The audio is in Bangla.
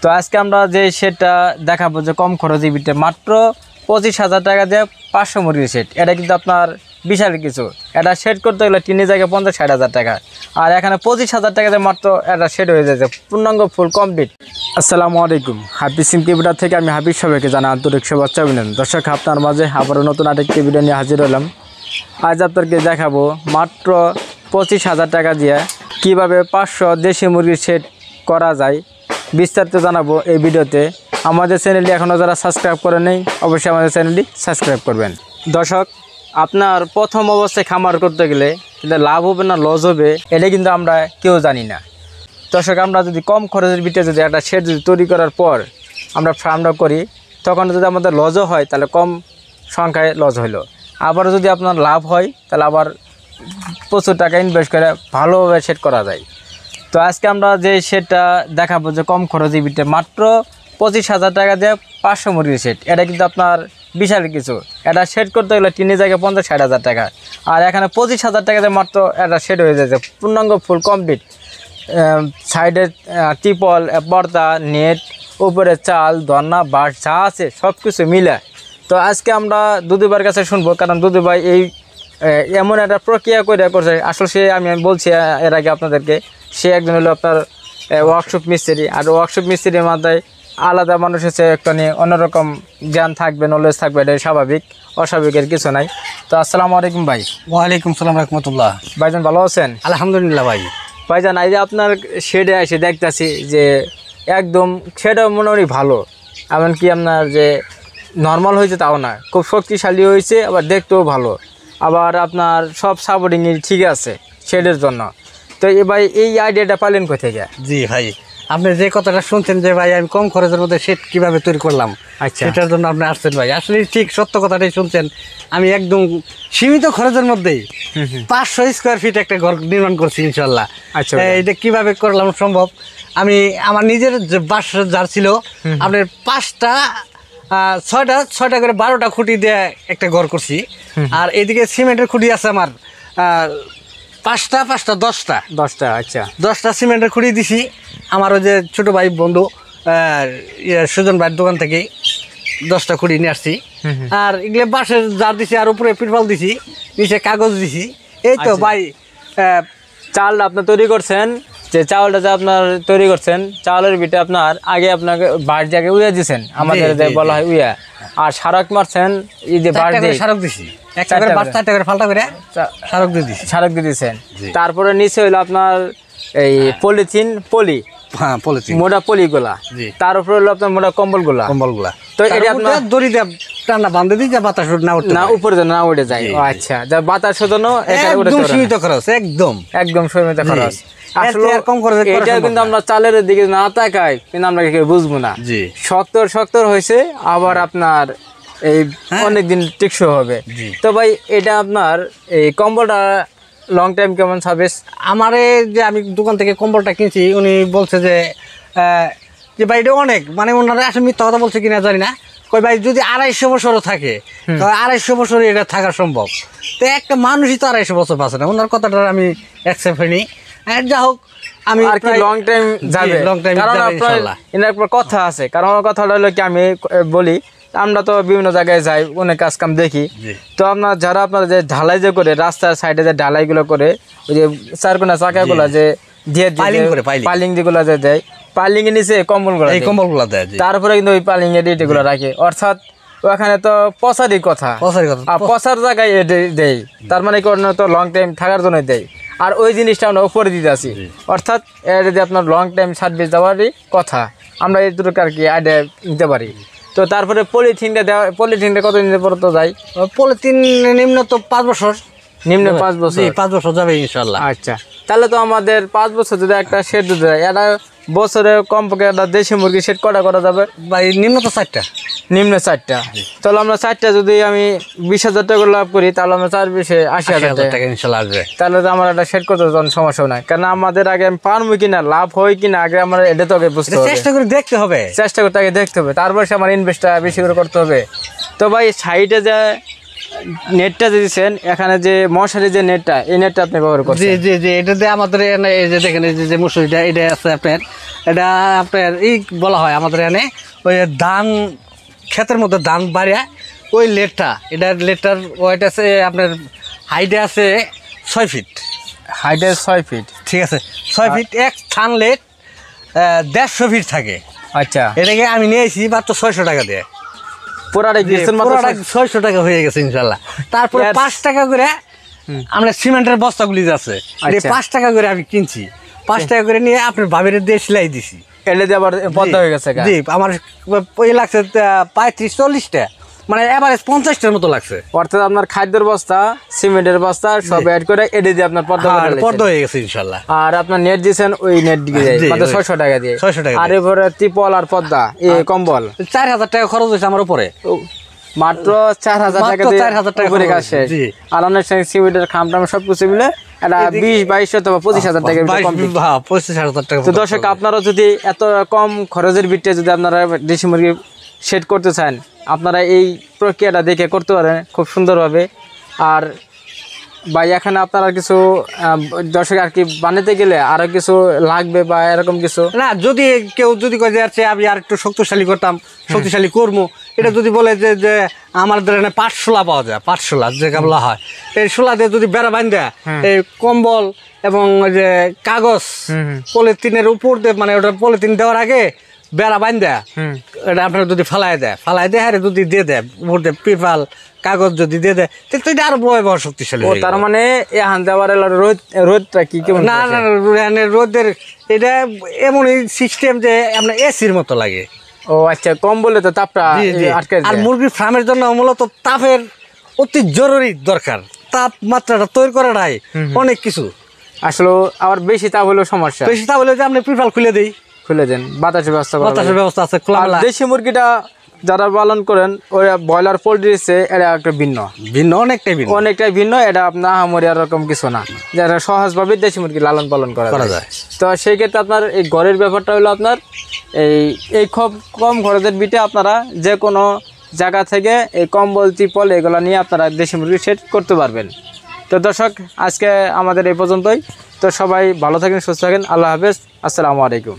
তো আজকে আমরা যে শেডটা দেখাবো যে কম খরচে বিটে মাত্র 25,000 টাকা দিয়ে 500 মুরগির শেড। এটা কিন্তু আপনার বিশাল কিছু। এটা শেড করতে গেলে টিনের জায়গায় 50-60,000 টাকা, আর এখানে 25,000 টাকা দিয়ে মাত্র এটা শেড হয়ে যাচ্ছে, পূর্ণাঙ্গ ফুল কমপ্লিট। আসসালামু আলাইকুম, হাফিজ ইনকিউবেটর থেকে আমি হাফিজ সবাইকে জানাই আন্তরিক শুভেচ্ছা অভিনন্দন। দর্শক, আপনার মাঝে আবারও নতুন আরেকটি ভিডিও নিয়ে হাজির হলাম। আজ আপনাদেরকে দেখাবো মাত্র 25,000 টাকা দিয়ে কীভাবে 500 দেশি মুরগির শেড করা যায়, বিস্তারিত জানাবো এই ভিডিওতে। আমাদের চ্যানেলটি এখনও যারা সাবস্ক্রাইব করে নেই, অবশ্যই আমাদের চ্যানেলটি সাবস্ক্রাইব করবেন। দর্শক, আপনার প্রথম অবস্থায় খামার করতে গেলে কিন্তু লাভ হবে না লস হবে এটা কিন্তু আমরা কেউ জানি না। দর্শক, আমরা যদি কম খরচের ভিতরে যদি একটা শেড যদি তৈরি করার পর আমরা ফার্মটা করি, তখন যদি আমাদের লসও হয় তাহলে কম সংখ্যায় লস হলো, আবার যদি আপনার লাভ হয় তাহলে আবার প্রচুর টাকা ইনভেস্ট করে ভালোভাবে শেড করা যায়। তো আজকে আমরা যে শেডটা দেখাবো যে কম খরচে বিটে মাত্র 25,000 টাকা দিয়ে 500 মুরগির শেড। এটা কিন্তু আপনার বিশাল কিছু। এটা শেড করতে গেলে টিনের জায়গায় 50-60,000 টাকা, আর এখানে 25,000 টাকা দিয়ে মাত্র এটা শেড হয়ে যাচ্ছে, পূর্ণাঙ্গ ফুল কমপ্লিট। সাইডে টিপল, পর্দা, নেট, উপরে চাল, ধর্না, বাঁশ যা আছে সব কিছু মিলে। তো আজকে আমরা দুদুভাইয়ের কাছে শুনবো, কারণ দুদুভাই এই এমন একটা প্রক্রিয়া করে করছে। আসলে সে আমি বলছি এর আগে আপনাদেরকে, সে একজন হলো আপনার ওয়ার্কশপ মিস্ত্রি, আর ওয়ার্কশপ মিস্ত্রির মাথায় আলাদা মানুষ হচ্ছে একটা নিয়ে অন্যরকম জ্ঞান থাকবে, নলেজ থাকবে, এটা স্বাভাবিক, অস্বাভাবিকের কিছু নাই। তো আসসালামু আলাইকুম ভাই। ওয়ালাইকুম সালাম রহমতুল্লাহ। ভাইজান ভালো আছেন? আলহামদুলিল্লাহ ভাইজান, এই যে আপনার শেডে এসে দেখতেছি যে একদম শেডও মোটামুটি ভালো, এমনকি আপনার যে নর্মাল হয়েছে তাও না, খুব শক্তিশালী হয়েছে, আবার দেখতেও ভালো, আবার আপনার সব সাপোর্টিংই ঠিক আছে শেডের জন্য। তো ভাই এই আইডিয়াটা পাইলেন কোথা থেকে? জি ভাই, আপনি যে কথাটা শুনছেন যে ভাই আমি কম খরচের মধ্যে শেড কিভাবে তৈরি করলাম, আচ্ছা, সেটার জন্য আপনি আসছেন ভাই। আসলে ঠিক সত্য কথাটাই শুনছেন। আমি একদম সীমিত খরচের মধ্যেই 500 স্কোয়ার ফিট একটা ঘর নির্মাণ করছি ইনশাল্লাহ। আচ্ছা, এটা কিভাবে করলাম সম্ভব, আমি আমার নিজের যে বাস যার ছিল আপনার 6টা করে 12টা খুঁটি দিয়ে একটা ঘর করছি, আর এদিকে সিমেন্টের খুঁটি আছে আমার 5টা 10টা। আচ্ছা, 10টা সিমেন্টের খুঁটি দিছি। আমার ওই যে ছোটো ভাই বন্ধু সুজন ভাইয়ের দোকান থেকে 10টা খুঁটি নিয়ে আসছি, আর এগুলো বাঁশের জার দিছি, আর উপরে পিরপাল দিছি, নিচে কাগজ দিছি। এই তো ভাই চালটা আপনি তৈরি করছেন, যে চাউলটা যে আপনার তৈরি করছেন, চাউলের ভিতরে আপনার আগে আপনাকে বাঁশ জায়গায় উইয়া দিয়েছেন, আমাদের বলা হয় উইয়া, আর সারক মারছেন, এই যে বাঁশ দিয়ে সারক দিছি, 4টা করে ফালটা করে সারক দিয়ে দিয়েছেন। তারপরে নিচে হইলো আপনার এই পলিথিন, পলিথিন মোটা পলিগুলা, তার উপরে হলো আপনার মোটা কম্বলগুলা। তো এটা আপনার দড়ি দিয়ে টানা বাঁধে দিই, যা বাতাস না উপরে না উঠে যায়। আচ্ছা, যা বাতাস জন্য সীমিত খরচ, একদম সীমিত খরচ। আসলে কম খরচে এটা কিন্তু আমরা চালের দিকে না তাকাই কিন্তু আমরা বুঝবো না। শক্ত হয়েছে, আবার আপনার এই অনেকদিন টেকসই হবে। তো ভাই এটা আপনার এই কম্বলটা লং টাইম কেমন সার্ভিস? আমারে যে আমি দোকান থেকে কম্বলটা কিনছি, উনি বলছে যে ভাই এটা অনেক, মানে ওনারা আসলে মিথ্যা কথা বলছে কিনা জানি না, কই ভাই যদি 250 বছরও থাকে, 250 বছরই এটা থাকা সম্ভব। তো একটা মানুষই তো 250 বছর বাঁচে না, ওনার কথাটা আমি অ্যাকসেপ্ট হইনি। যা হোক, আমি আর কি লং টাইম যাবে, কারণ আপনার কথা আছে। কারণ আমার কথাটা হলো কি, আমি বলি আমরা তো বিভিন্ন জায়গায় যাই, অনেক কাজ কাম দেখি। তো আপনার যারা আপনার যে ঢালাই যে করে রাস্তার সাইডে যে ঢালাইগুলো করে, ওই যে চারকোনা চাকাগুলো যে দিয়ে পাইলিং যেগুলো যে দেয়, পাইলিং এর নিচে কম্বলগুলো দেয়, তারপরে কিন্তু ওই পাইলিং এর ডিটেগুলো রাখে। অর্থাৎ ওখানে তো পচারই কথা, পচার জায়গায় দেয়, তার মানে কি তো লং টাইম থাকার জন্য দেয়। আর ওই জিনিসটা আমরা উপরে দিতে আসি, অর্থাৎ এর যদি আপনার লং টাইম সার্ভিস দেওয়ারই কথা, আমরা এই দুটো আর কি আইডিয়া নিতে পারি। তো তারপরে পলিথিনটা কতদিন পর তো যায়? পলিথিন নিম্ন তো 5 বছর, নিম্ন 5 বছর, 5 বছর যাবে ইনশাল্লাহ। আচ্ছা, তাহলে তো আমাদের 5 বছর যদি একটা শেড দিতে যায়, এটা বছরে কমপক্ষে একটা দেশি মুরগি শেড করা যাবে ভাই, নিম্ন তো 4টা, নিম্ন 4টা। তাহলে আমরা 4টা যদি আমি 20,000 টাকা লাভ করি, তাহলে আমরা 4-20 80,000 টাকা ইনশাল্লাহ আসবে। তাহলে তো আমার একটা শেড করতে সমস্যা নাই, কারণ আমাদের আগে আমি পারবো কিনা, লাভ হয় কিনা, আগে আমার এটা তো আগে বুঝতে হবে, চেষ্টা করে দেখতে হবে, দেখতে হবে, তারপর সে আমার ইনভেস্টটা বেশি করে করতে হবে। তো ভাই সাইডে যে নেটটা দিয়েছেন, এখানে যে মশারি যে নেটটা, এই নেটটা আপনি ব্যবহার করছেন? জি, এটা দিয়ে আমাদের এই যে দেখেন, এই যে মুসুরিটা এটা আছে আপনার এটা আপনার এই বলা হয় আমাদের এখানে ওই ধান ক্ষেতের মধ্যে ধান বাড়িয়া ওই লেটটা এটার লেটটার ওয়েট আছে আপনার হাইটে আছে 6 ফিট। হাইটে 6 ফিট, ঠিক আছে 6 ফিট এক থান লেট 150 ফিট থাকে। আচ্ছা, এটাকে আমি নিয়েছি মাত্র 600 টাকা দিয়ে। পুরাটা গেছেন মাত্র 600 টাকা হয়ে গেছে ইনশাল্লাহ। তারপরে 5 টাকা করে আমরা সিমেন্টের বস্তাগুলি আছে 5 টাকা করে আমি কিনছি, 5 টাকা করে নিয়ে আপনার ভাবির দিয়ে সেলাই দিছি। এলে দিয়ে আবার পদ্মা হয়ে গেছে। জি আমার ওই লাগছে 35-40টা, মানে এভারেজ 50টার মতো লাগছে। অর্থাৎ আপনার খাদ্যের বস্তা, সিমেন্টের বস্তা সব অ্যাড করে এডে দিয়ে আপনার পদ্মা হয়ে গেছে ইনশাল্লাহ। আর আপনার নেট দিয়েছেন ওই নেট দিয়ে মাত্র 600 টাকা দিয়ে। 600 টাকা। আর এরপরে ত্রিপল আর পদ্মা এই কম্বল 4000 টাকা খরচ হয়েছে আমার উপরে। মাত্র 4000 টাকা দিয়ে 4000 টাকা উপরে কাজ শেষ। আর অনেক সিমেন্টের খামটাম সবকিছু মিলে এটা 20-22 অথবা 25,000 টাকা কমপ্লিট। 25,000 টাকা। তো দর্শক আপনারা যদি এত কম খরচের ভিত্তিতে যদি আপনারা দেশি মুরগি সেট করতে চান, আপনারা এই প্রক্রিয়াটা দেখে করতে পারেন খুব সুন্দরভাবে। আর বা এখানে আপনারা কিছু দর্শক আর কি বানাতে গেলে আরো কিছু লাগবে বা এরকম কিছু না, যদি কেউ যদি কয়ে যাচ্ছে আমি আর একটু শক্তিশালী করতাম, শক্তিশালী করবো, এটা যদি বলে যে আমাদের এখানে পাটশোলা পাওয়া যায়, পাটশোলা যে গামলা হয়, এই শোলা দিয়ে যদি বেড়া বাঁধ দেয়, এই কম্বল এবং যে কাগজ পলিথিনের উপর দিয়ে, মানে ওটা পলিথিন দেওয়ার আগে বেড়া বাঁধ দেয়, এটা আপনার যদি ফালাই দেয় হ্যাঁ যদি দিয়ে দেয় উপর দিয়ে পিপাল কাগজ যদি দিয়ে দেয়, তো এটা আরো ভয়াবহ শক্তিশালী। তার মানে এখান দেওয়ার রোদটা কি কেমন? না রোদের এটা এমনই সিস্টেম যে আপনার এসির মতো লাগে। ও আচ্ছা, কম বলে তো তাপটা আটকে যায়। আর মুরগির ফার্মের জন্য মূলত তাপের অতি জরুরি দরকার, তাপমাত্রাটা তৈরি করাটাই অনেক কিছু। আসলে আবার বেশি তাপ হলেও সমস্যা, বেশি তাপ হলে যে আপনি পিপাল খুলে দেন, বাতাসের ব্যবস্থা ব্যবস্থা আছে খোলামেলা। দেশি মুরগিটা যারা পালন করেন ওই ব্রয়লার পোল্ট্রি এটা একটা অনেকটাই ভিন্ন। এটা আপনার আহামরি এরকম কিছু না, যারা সহজভাবে দেশি মুরগি লালন পালন করা যায়। তো সেই ক্ষেত্রে আপনার এই ঘরের ব্যাপারটা হলো আপনার এই খুব কম খরচের বিটে আপনারা যে কোনো জায়গা থেকে এই কম্বল ত্রিপল এগুলো নিয়ে আপনারা দেশি মুরগি সেট করতে পারবেন। তো দর্শক আজকে আমাদের এই পর্যন্তই। তো সবাই ভালো থাকেন, সুস্থ থাকেন। আল্লাহ হাফেজ, আসসালামু আলাইকুম।